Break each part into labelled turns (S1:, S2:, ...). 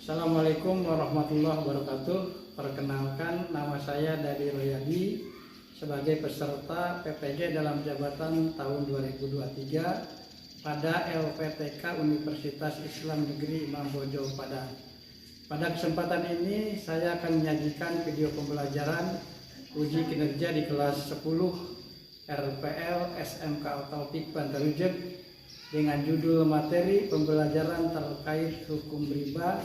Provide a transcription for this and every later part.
S1: Assalamualaikum warahmatullahi wabarakatuh. Perkenalkan, nama saya Dadi Royadi sebagai peserta PPG dalam jabatan tahun 2023 pada LPTK Universitas Islam Negeri Imam Bonjol Padang. Pada kesempatan ini saya akan menyajikan video pembelajaran uji kinerja di kelas 10 RPL SMK Taufik Bantarujek dengan judul materi pembelajaran terkait hukum riba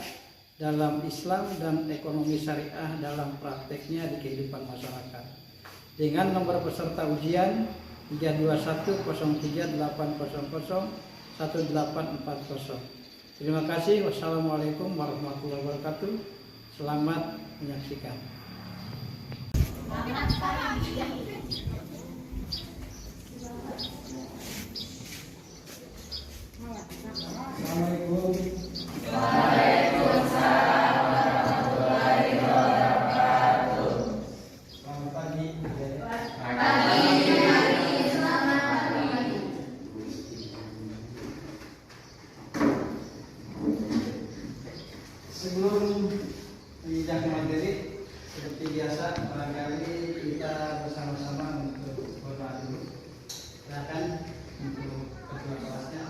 S1: dalam Islam dan ekonomi syariah dalam prakteknya di kehidupan masyarakat, dengan nomor peserta ujian 3210380011840. Terima kasih. Wassalamualaikum warahmatullahi wabarakatuh. Selamat menyaksikan. Assalamualaikum. Waalaikumsalam warahmatullahi wabarakatuh. Selamat pagi. Selamat pagi. Sebelum menjadi materi, seperti biasa, barangkali kita bersama-sama untuk berdoa dulu. Silakan untuk ketua kelasnya.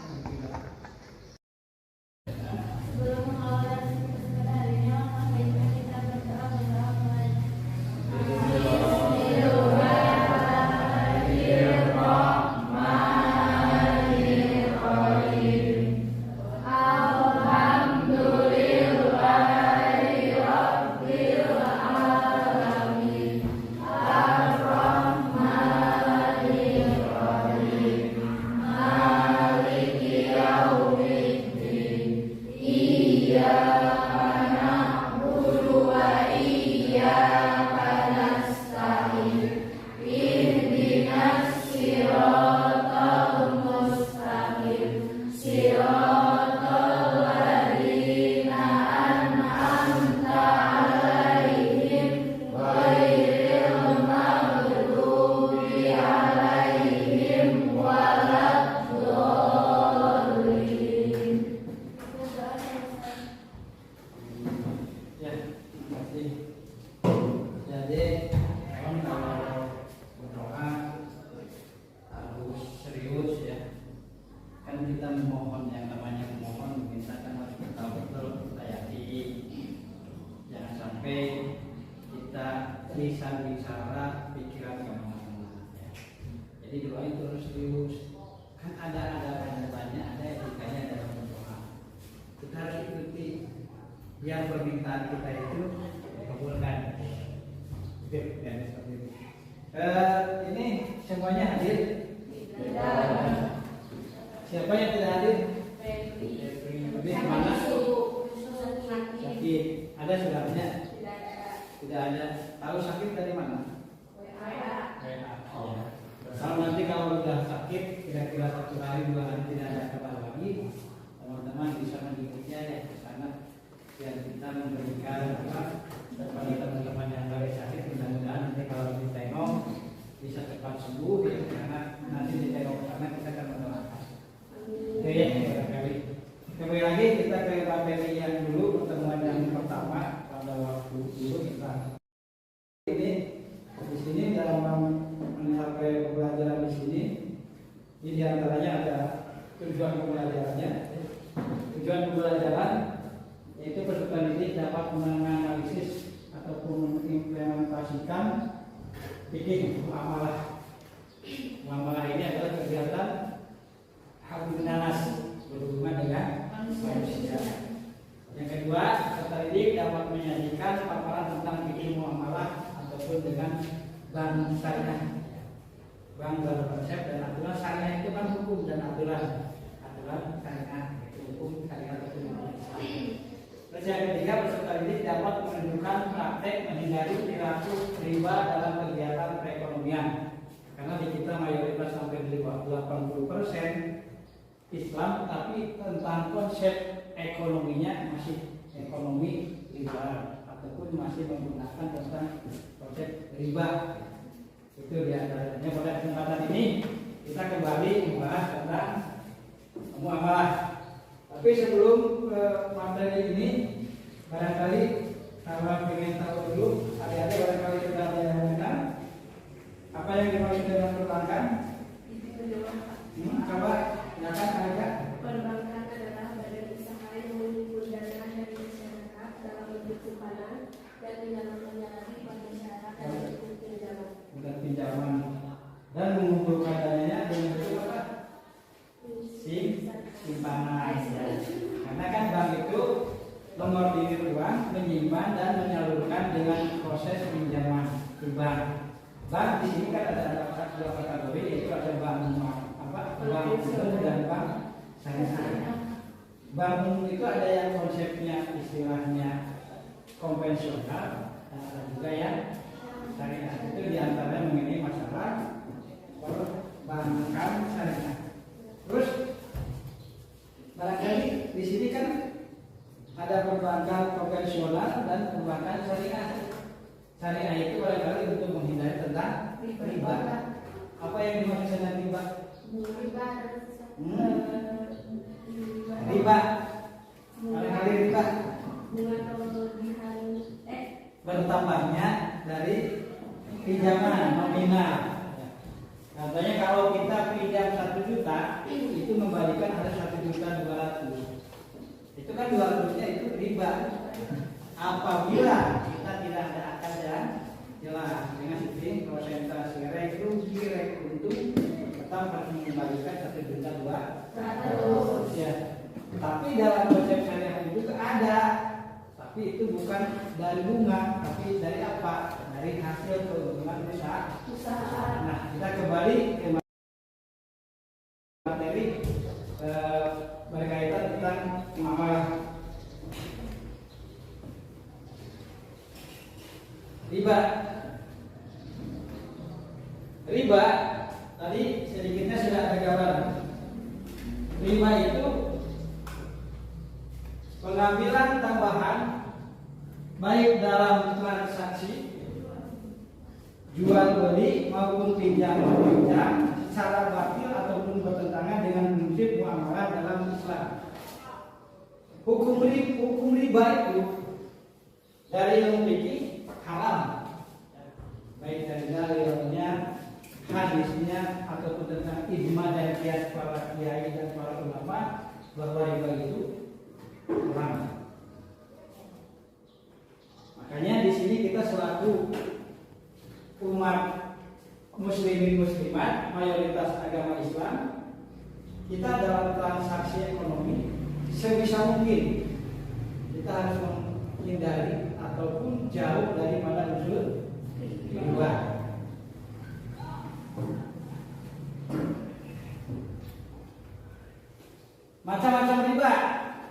S1: Kita memohon, yang namanya memohon kita kan harus betul-betul hayati, jangan sampai kita lisan bicara pikiran kemana-mana ya. Jadi doa itu harus serius, kan ada banyak ada etikanya dalam berdoa. Kita harus ikuti biar permintaan kita itu dikabulkan. Oke, ya, seperti itu. Ini semuanya hadir? Tidak. Siapa yang tidak hadir? Febri. Mana? Sakit. Ada saudaranya? Tidak ada. Tahu sakit dari mana? WA. Oh. Kalau nanti kalau sudah sakit, kira-kira 1 hari 2 hari tidak ada kabar lagi, teman-teman bisa mengikutnya ya ke sana, biar kita memberikan kepada teman-teman yang lagi sakit. Mudah-mudahan nanti kalau ditengok bisa cepat sembuh ya, karena nanti ditengok karena kita akan mendoakan. Oke ya, kembali lagi kita ke materi yang dulu, pertemuan yang pertama pada waktu dulu kita ini di sini dalam mencapai pembelajaran di sini. Ini diantaranya ada tujuan pembelajarannya. Tujuan pembelajaran yaitu peserta didik dapat menganalisis ataupun mengimplementasikan fikih muamalah. Muamalah ini adalah kegiatan Nanas berhubungan dengan manusia. Yang kedua, peserta didik dapat menyajikan paparan tentang fikih muamalah ataupun dengan bank syariah. Bank berkonsep dan aturan syariah itu kan hukum dan aturan syariah, hukum syariah ataupun Islam. Terus yang ketiga, peserta didik dapat menunjukkan praktek menghindari perilaku riba dalam kegiatan perekonomian. Karena di kita mayoritas hampir 80% Islam, tapi tentang konsep ekonominya masih ekonomi riba ataupun masih menggunakan tentang konsep riba. Itu diantaranya. Pada kesempatan ini kita kembali membahas tentang muamalah. Tapi sebelum materi ini Barangkali kalau ingin tahu dulu, adik-adik barangkali sudah ada yang mengenal apa yang dimaksud dengan perbankan? Coba silakan agak.
S2: Perbankan adalah badan usaha yang menghimpun dana dari masyarakat dalam bentuk simpanan dan menyalurkannya lagi pada masyarakat dalam bentuk pinjaman.
S1: Bukan pinjaman dan mengumpulkan dananya dengan bentuk apa? Simpanan. Karena kan bank itu mengordinir uang, menyimpan dan menyalurkan dengan proses pinjaman ke bank. Bank di sini kan ada dua kategori, yaitu ada bank bank umum dan bank syariah. Bank umum itu ada yang konsepnya istilahnya konvensional, dan ada juga yang syariah. Itu diantaranya mengenai masalah perbankan syariah. Terus barangkali di sini kan ada perbankan konvensional dan perbankan syariah. Syariah itu barangkali untuk menghindari tentang riba. Apa yang dimaksud dengan riba? Riba. Barangkali riba bertambahnya dari pinjaman nominal. Contohnya kalau kita pinjam 1 juta, itu membalikan ada 1.200.000. Itu kan 200-nya itu riba. Apabila kita tidak ada akad yang jelas dengan sistem prosentase rek untuk tetap harus mengembalikan 1.200.000. Ya. Tapi dalam konsep syariah itu ada, tapi itu bukan dari bunga, tapi dari apa? Dari hasil keuntungan usaha. Nah, kita kembali ke materi berkaitan tentang muamalah. Riba tadi sedikitnya sudah ada gambaran. Riba itu pengambilan tambahan baik dalam transaksi jual beli maupun pinjam meminjam secara batil ataupun bertentangan dengan prinsip muamalah dalam Islam. Hukum riba itu dari yang memiliki haram, baik dari dalilnya, hadisnya ataupun tentang ijma dan qiyas para kiai dan para ulama bahwa riba itu haram. Makanya di sini kita selaku umat muslimin muslimat mayoritas agama Islam, kita dalam transaksi ekonomi sebisa mungkin kita harus menghindari ataupun jauh daripada unsur riba. Macam-macam riba.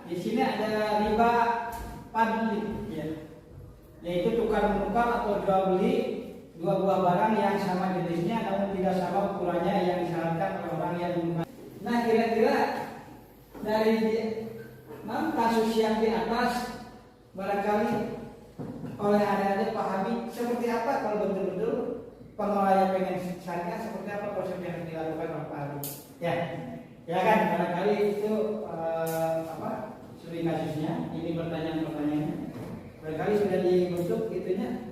S1: Di sini ada riba fadli, ya, yaitu tukar menukar atau jual beli dua buah barang yang sama jenisnya namun tidak sama ukurannya yang disarankan oleh orang yang menggunakan. Nah, kira-kira dari kasus yang di atas barangkali oleh adik-adik pahami seperti apa kalau betul-betul pengelola pengen syariah, seperti apa proses yang dilakukan oleh Pak Adi? Ya kan, barangkali itu studi kasusnya, ini pertanyaan-pertanyaannya. Barangkali sudah dibentuk itunya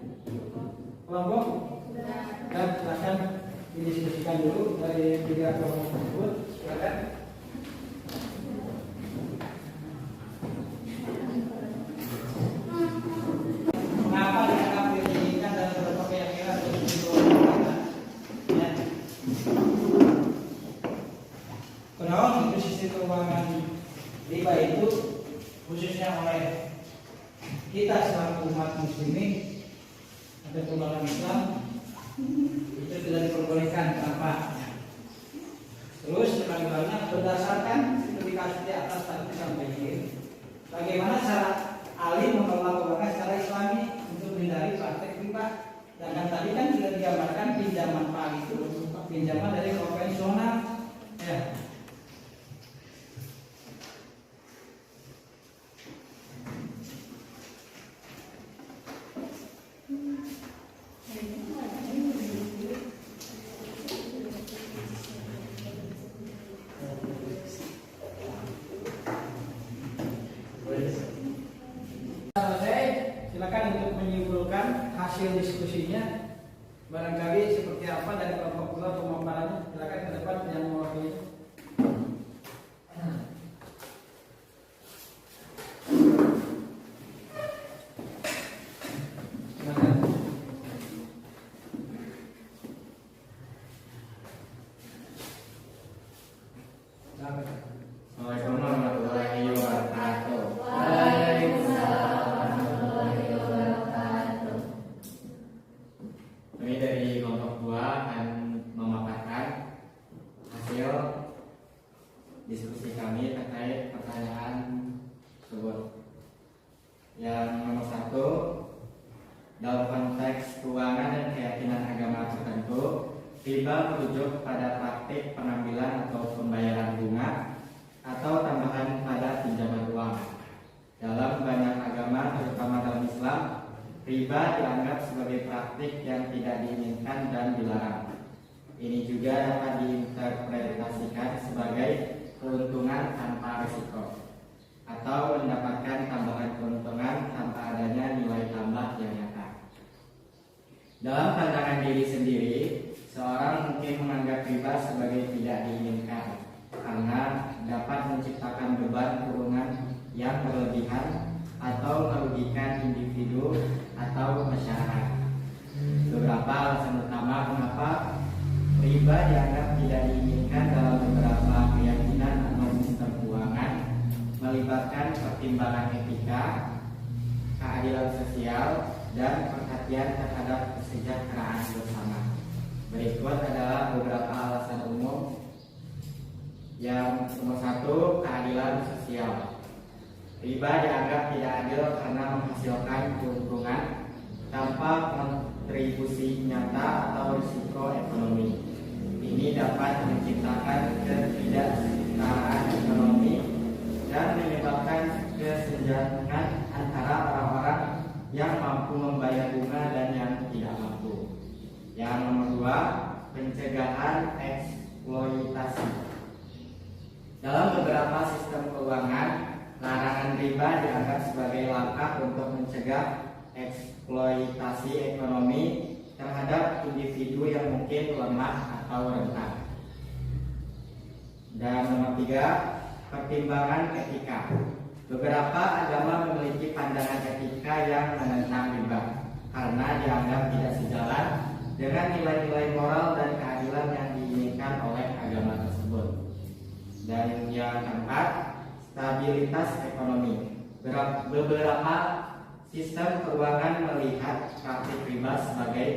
S1: kelompok. Dan silakan didiskusikan dulu dari 3 kelompok tersebut. Silakan. Mengapa dianggap diinginkan dalam beberapa keyakinan ya. Kenapa itu sistem keuangan riba itu khususnya oleh kita selaku umat muslimin atau orang Islam itu tidak diperbolehkan. Kenapa? Terus terang-terangnya berdasarkan studi kasus di atas tadi disampaikan bagaimana cara alim mengelola keuangan secara Islami untuk menghindari praktek riba. Dan tadi kan sudah digambarkan pinjaman PAL itu pinjaman dari konvensional, ya. Silakan.
S3: Assalamualaikum warahmatullahi wabarakatuh.
S2: Waalaikumsalam warahmatullahi wabarakatuh.
S3: Kami dari kelompok 2 akan memaparkan hasil diskusi kami terkait pertanyaan tersebut. Yang nomor 1, dalam konteks keuangan dan keyakinan agama tertentu, riba merujuk pada praktik pengambilan atau pembayaran bunga atau tambahan pada pinjaman uang. Dalam banyak agama, terutama dalam Islam, riba dianggap sebagai praktik yang tidak diinginkan dan dilarang. Ini juga dapat diinterpretasikan sebagai keuntungan tanpa risiko atau mendapatkan tambahan keuntungan tanpa adanya nilai tambah yang nyata. Dalam pandangan diri sendiri, seorang mungkin menganggap riba sebagai tidak diinginkan karena dapat menciptakan beban kurungan yang berlebihan atau merugikan individu atau masyarakat. Beberapa alasan utama mengapa riba dianggap tidak diinginkan dalam beberapa keyakinan atau sistem keuangan melibatkan pertimbangan etika, keadilan sosial, dan perhatian terhadap kesejahteraan bersama. Berikut adalah beberapa alasan umum. Yang nomor 1, keadilan sosial. Riba dianggap tidak adil karena menghasilkan keuntungan tanpa kontribusi nyata atau risiko ekonomi. Ini dapat menciptakan ketidaksetaraan ekonomi dan menyebabkan kesenjangan antara orang-orang yang mampu membayar bunga dan yang tidak mampu. Yang nomor 2, pencegahan eksploitasi. Dalam beberapa sistem keuangan, larangan riba dianggap sebagai langkah untuk mencegah eksploitasi ekonomi terhadap individu yang mungkin lemah atau rentan. Dan nomor 3, pertimbangan etika. Beberapa agama memiliki pandangan etika yang menentang riba karena dianggap tidak sejalan dengan nilai-nilai moral dan keadilan yang diinginkan oleh agama tersebut. Dan yang keempat, stabilitas ekonomi. Beberapa sistem keuangan melihat praktik riba sebagai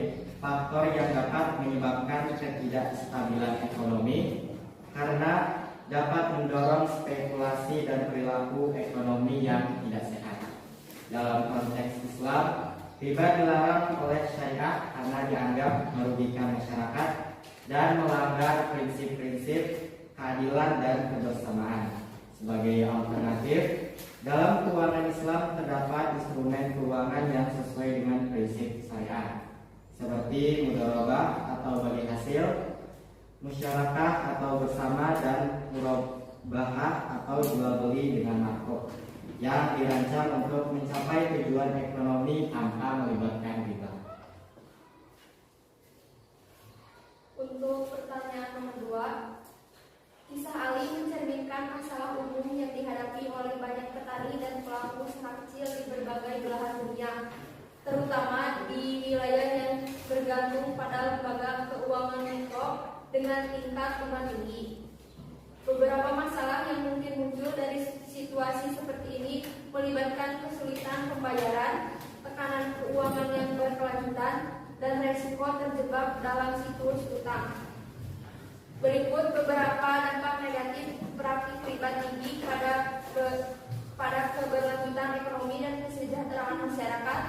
S3: faktor yang dapat menyebabkan ketidakstabilan ekonomi karena dapat mendorong spekulasi dan perilaku ekonomi yang tidak sehat. Dalam konteks Islam, riba dilarang oleh syariat karena dianggap merugikan masyarakat dan melanggar prinsip-prinsip keadilan dan kebersamaan. Sebagai alternatif, dalam keuangan Islam terdapat instrumen keuangan yang sesuai dengan prinsip syariat, seperti mudharabah atau bagi hasil, musyarakah atau bersama, dan murabahah atau jual beli dengan makruh, yang dirancang untuk mencapai tujuan ekonomi tanpa melibatkan riba.
S2: Untuk pertanyaan nomor 2, kisah Ali mencerminkan masalah umum yang dihadapi oleh banyak petani dan pelaku usaha kecil di berbagai belahan dunia, terutama di wilayah yang bergantung pada lembaga keuangan mikro dengan tingkat bunga tinggi. Beberapa masalah yang mungkin muncul dari situasi seperti ini melibatkan kesulitan pembayaran, tekanan keuangan yang berkelanjutan, dan resiko terjebak dalam siklus utang. Berikut beberapa dampak negatif praktik riba tinggi pada keberlanjutan ekonomi dan kesejahteraan masyarakat.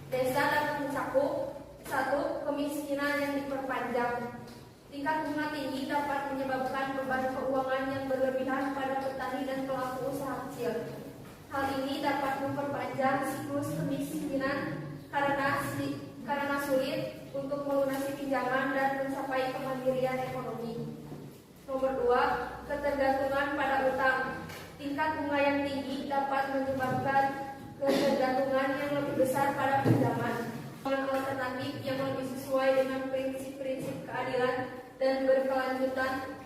S2: Desa dapat mencakup 1. Kemiskinan yang diperpanjang. Tingkat bunga tinggi dapat menyebabkan beban keuangan yang berlebihan pada petani dan pelaku usaha kecil. Hal ini dapat memperpanjang siklus kemiskinan karena sulit untuk melunasi pinjaman dan mencapai kemandirian ekonomi. Nomor 2, ketergantungan pada utang. Tingkat bunga yang tinggi dapat menyebabkan ketergantungan yang lebih besar pada pinjaman. Alternatif yang lebih sesuai dengan prinsip-prinsip keadilan dan berkelanjutan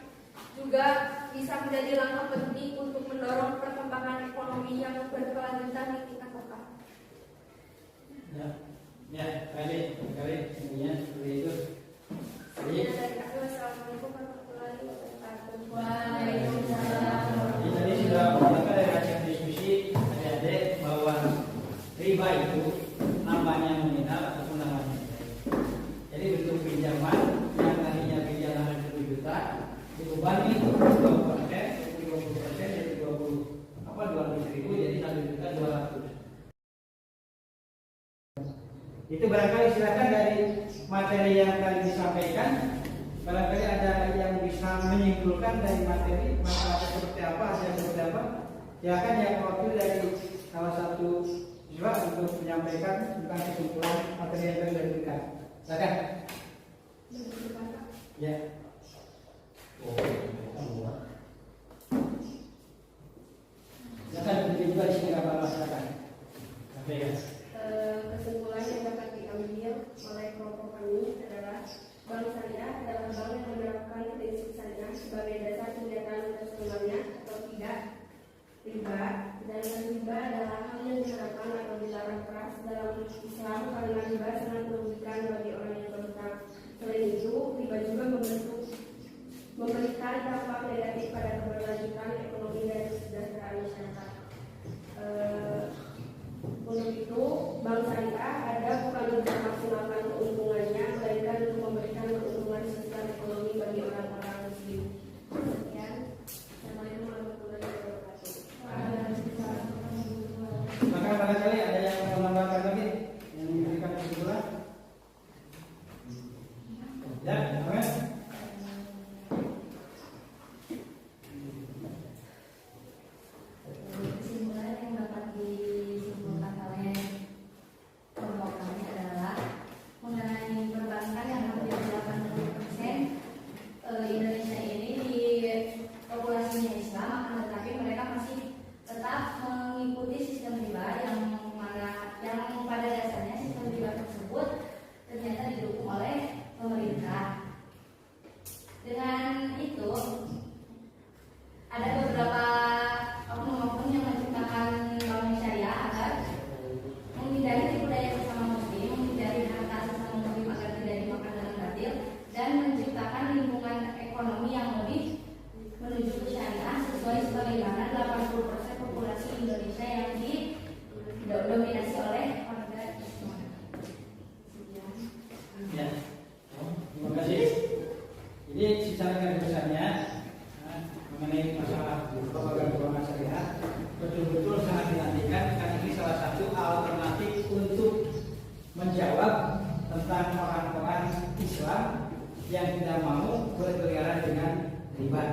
S2: juga bisa menjadi langkah penting untuk mendorong perkembangan ekonomi yang berkelanjutan di tingkat lokal.
S1: Ya, kali semuanya seperti itu.
S2: Assalamualaikum warahmatullahi wabarakatuh.
S4: Waalaikumsalam.
S1: beban itu 20%, jadi 20%, jadi 200.000, jadi 1.200.000. Itu barangkali silakan dari materi yang tadi disampaikan, barangkali ada yang bisa menyimpulkan dari materi masalah seperti apa, hasil seperti apa. Silakan yang mewakili dari salah satu siswa untuk menyampaikan tentang kesimpulan materi yang tadi diberikan. Silakan. Ya. Silakan berdiri juga di sini kapal masyarakat. Sampaikan.
S2: Kesimpulan yang dapat diambil oleh kelompok kami adalah bank syariah adalah bank yang menerapkan prinsip syariah sebagai dasar kegiatan personalnya atau tidak riba, dan riba adalah hal yang diharapkan atau dilarang keras dalam Islam karena riba sangat merugikan bagi orang yang berhutang. Selain itu, riba juga memberikan dampak negatif pada keberlanjutan ekonomi dan kesejahteraan masyarakat. Untuk itu, bank syariah ada bukan untuk memaksimalkan keuntungannya, melainkan untuk memberikan keuntungan sosial ekonomi bagi orang-orang muslim. Sekian. Assalamualaikum warahmatullahi wabarakatuh.
S1: Maka barangkali ada yang mau menambahkan lagi yang memberikan kesimpulan? Ya, Mas.
S4: Kesimpulan yang dapat disimpulkan oleh kelompok kami adalah mengenai perbankan yang hampir 80% Indonesia ini di populasinya Islam, akan tetapi mereka masih tetap mengikuti sistem riba yang pada dasarnya sistem riba tersebut ternyata didukung oleh pemerintah. Dengan itu ada beberapa oknum-oknum yang menciptakan bank syariah agar menghindari tipu daya sesama muslim, menghindari harta sesama muslim agar tidak dimakan dengan batil, dan menciptakan lingkungan ekonomi yang lebih menuju ke syariah sesuai sebagaimana 80% populasi Indonesia yang didominasi oleh warga Islam.
S1: Ya. Terima kasih. Jadi secara kesimpulannya mengenai masalah propaganda keuangan syariah betul-betul sangat dinantikan karena ini salah satu alternatif untuk menjawab tentang orang-orang Islam yang tidak mau berkeliaran dengan riba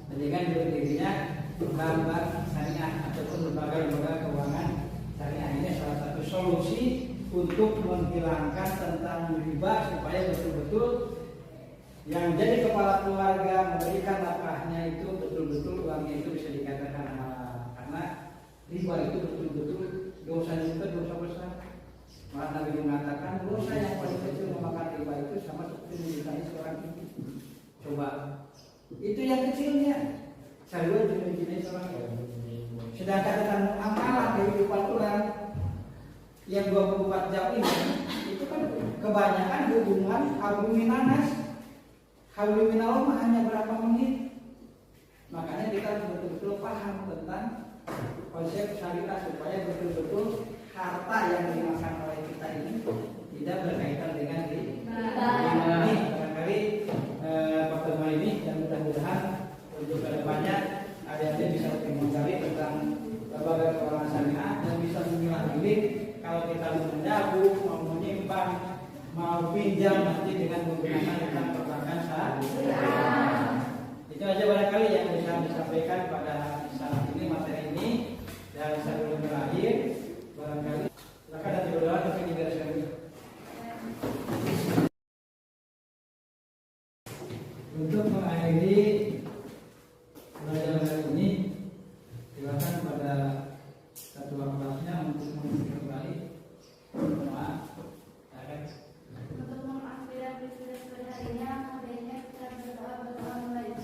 S1: dan dengan berdirinya bank syariah ataupun lembaga-lembaga keuangan syariah. Ini salah satu solusi untuk menghilangkan tentang riba supaya betul-betul yang jadi kepala keluarga memberikan nafkahnya itu betul-betul uangnya itu bisa dikatakan halal, karena riba itu betul-betul dosanya itu dosa besar. Malah Nabi mengatakan dosa yang paling kecil memakan riba itu sama seperti menikahi seorang ibu. Coba itu yang kecilnya, saya juga menikahi seorang ibu. Sedangkan dalam amalan kehidupan orang yang 24 jam ini itu kan kebanyakan hubungan haluminanas. Haluminaloma hanya berapa menit. Makanya kita harus betul-betul paham tentang konsep syariah supaya betul-betul harta yang dimakan oleh kita ini tidak berkaitan dengan riba. Ini barangkali pertemuan ini dan mudah-mudahan untuk kedepannya adik-adik bisa lebih menggali tentang lembaga keuangan syariah dan bisa memilah-milih kalau kita mau menabung, mau menyimpan, mau pinjam nanti dengan menggunakan tentang perbankan syariah. Itu aja barangkali yang bisa disampaikan pada saat ini materi ini, dan sebelum berakhir barangkali silakan ada berdoa tapi dibereskan dulu. Untuk mengakhiri pelajaran hari ini, silakan pada satu kelasnya untuk mengikuti kembali. Maaf.
S4: Untuk mengakhiri episode harinya, kemudiannya kita berdoa mulai.